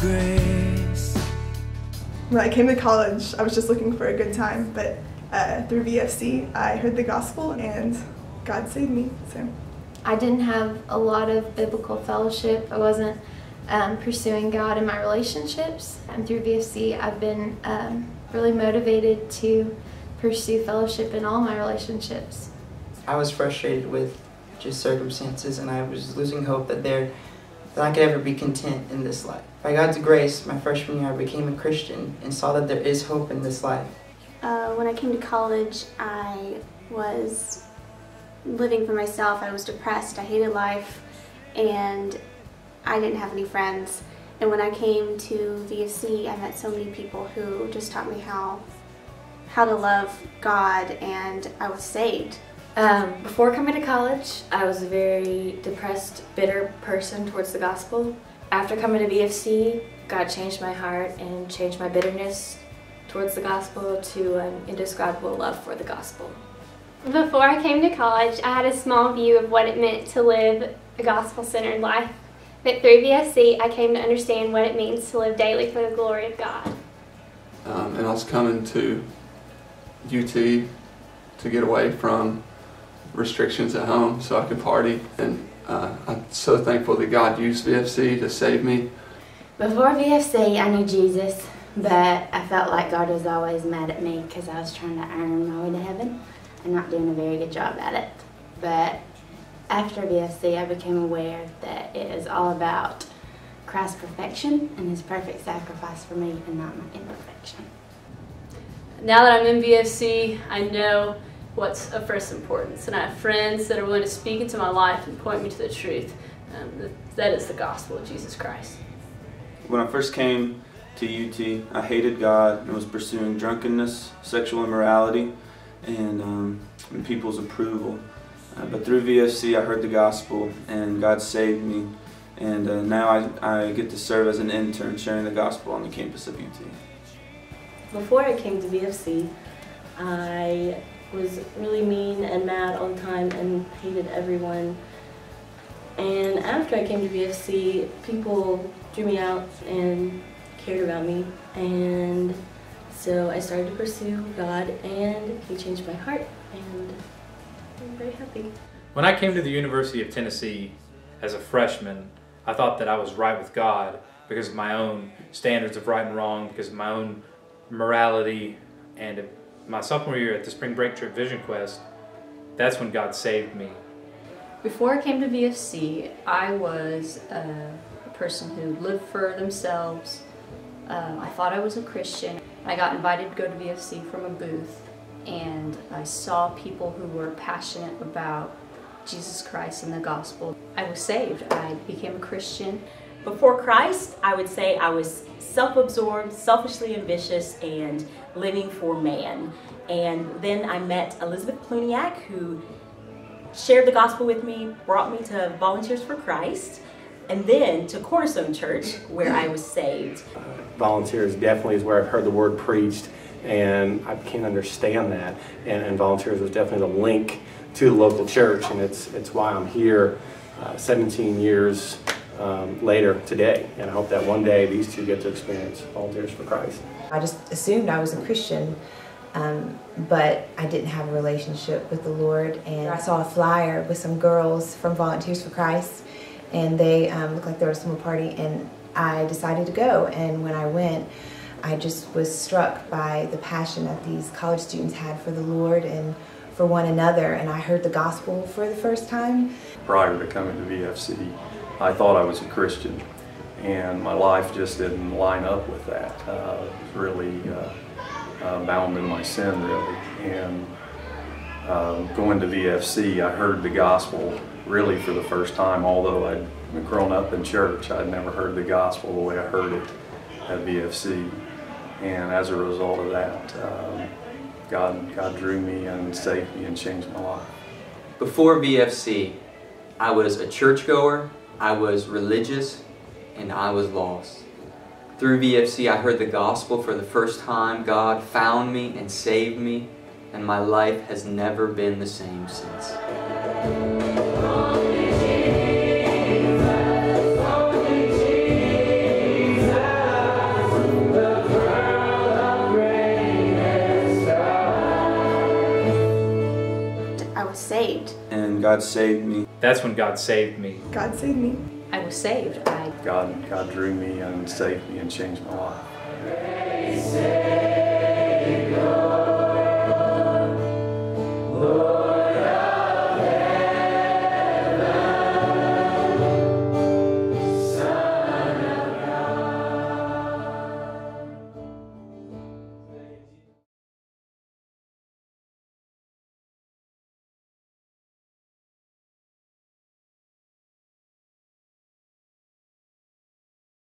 grace. When I came to college, I was just looking for a good time, but through VFC, I heard the gospel and God saved me. So I didn't have a lot of biblical fellowship. I wasn't pursuing God in my relationships. And through VFC, I've been really motivated to pursue fellowship in all my relationships. I was frustrated with just circumstances, and I was losing hope that I could ever be content in this life. By God's grace, my freshman year I became a Christian and saw that there is hope in this life. When I came to college, I was living for myself. I was depressed, I hated life, and I didn't have any friends. And when I came to VFC, I met so many people who just taught me how to love God, and I was saved. Before coming to college, I was a very depressed, bitter person towards the gospel. After coming to VFC, God changed my heart and changed my bitterness towards the gospel to an indescribable love for the gospel. Before I came to college, I had a small view of what it meant to live a gospel-centered life. But through VFC, I came to understand what it means to live daily for the glory of God. And I was coming to UT to get away from restrictions at home so I could party, and I'm so thankful that God used VFC to save me. Before VFC, I knew Jesus, but I felt like God was always mad at me because I was trying to earn my way to heaven and not doing a very good job at it. But after VFC, I became aware that it is all about Christ's perfection and His perfect sacrifice for me and not my imperfection. Now that I'm in VFC, I know what's of first importance, and I have friends that are willing to speak into my life and point me to the truth. That is the gospel of Jesus Christ. When I first came to UT, I hated God and was pursuing drunkenness, sexual immorality, and people's approval. But through VFC, I heard the gospel, and God saved me. And now I get to serve as an intern sharing the gospel on the campus of UT. Before I came to VFC, I was really mean and mad all the time and hated everyone. And after I came to VFC, people drew me out and cared about me. And so I started to pursue God, and He changed my heart, and I'm very happy. When I came to the University of Tennessee as a freshman, I thought that I was right with God because of my own standards of right and wrong, because of my own morality. And my sophomore year at the Spring Break Trip Vision Quest, that's when God saved me. Before I came to VFC, I was a person who lived for themselves. I thought I was a Christian. I got invited to go to VFC from a booth, and I saw people who were passionate about Jesus Christ and the gospel. I was saved. I became a Christian. Before Christ, I would say I was self-absorbed, selfishly ambitious, and living for man. And then I met Elizabeth Pluniak, who shared the gospel with me, brought me to Volunteers for Christ, and then to Cornerstone Church, where I was saved. Volunteers definitely is where I've heard the word preached, and I can't understand that. And Volunteers was definitely the link to the local church, and it's why I'm here 17 years later today, and I hope that one day these two get to experience Volunteers for Christ. I just assumed I was a Christian, but I didn't have a relationship with the Lord, and I saw a flyer with some girls from Volunteers for Christ, and they looked like they were at a summer party, and I decided to go. And when I went, I just was struck by the passion that these college students had for the Lord and for one another, and I heard the gospel for the first time. Prior to coming to VFC, I thought I was a Christian, and my life just didn't line up with that. I was really bound in my sin, really. And going to VFC, I heard the gospel really for the first time. Although I'd grown up in church, I'd never heard the gospel the way I heard it at VFC. And as a result of that, God drew me and saved me and changed my life. Before VFC, I was a churchgoer, I was religious, and I was lost. Through VFC, I heard the gospel for the first time. God found me and saved me, and my life has never been the same since. God saved me. That's when God saved me. God saved me. I was saved. God drew me and saved me and changed my life.